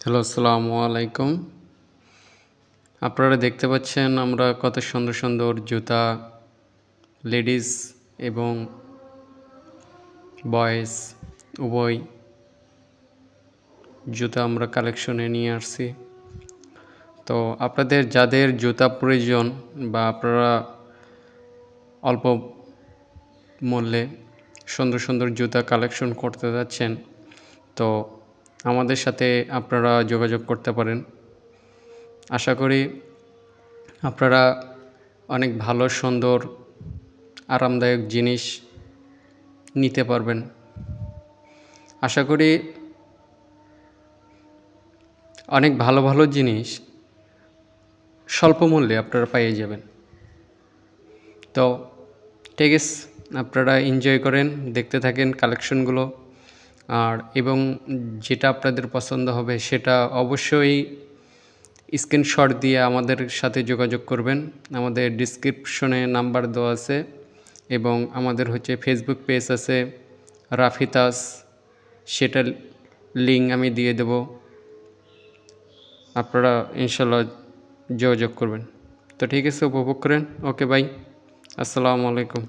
Hello, আসসালামু আলাইকুম। আপনারা দেখতে পাচ্ছেন আমরা কত সুন্দর সুন্দর জুতা লেডিস এবং বয়েজ উভয় জুতা আমরা কালেকশনে নিয়ে আসছি। তো আপনাদের যাদের জুতা প্রয়োজন বা আপনারা অল্প মূল্যে সুন্দর সুন্দর জুতা কালেকশন করতে যাচ্ছেন, তো আমাদের সাথে আপনারা যোগাযোগ করতে পারেন। আশা করি আপনারা অনেক ভালো সুন্দর আরামদায়ক জিনিস নিতে পারবেন। আশা করি অনেক ভালো ভালো জিনিস স্বল্প মূল্যে আপনারা পেয়ে যাবেন। তো ঠিক আছে, আপনারা এনজয় করেন, দেখতে থাকেন কালেকশনগুলো। এবং যেটা আপনাদের পছন্দ হবে সেটা অবশ্যই স্ক্রিনশট দিয়ে আমাদের সাথে যোগাযোগ করবেন। আমাদের ডেসক্রিপশনে নাম্বার দেওয়া আছে এবং আমাদের ফেসবুক পেজ আছে রাফিতাস, সেটার লিঙ্ক আমি দিয়ে দেব। আপনারা ইনশাল্লাহ যোগাযোগ করবেন। তো ঠিক আছে, উপভোগ করেন। ওকে, বাই, আসসালামু আলাইকুম।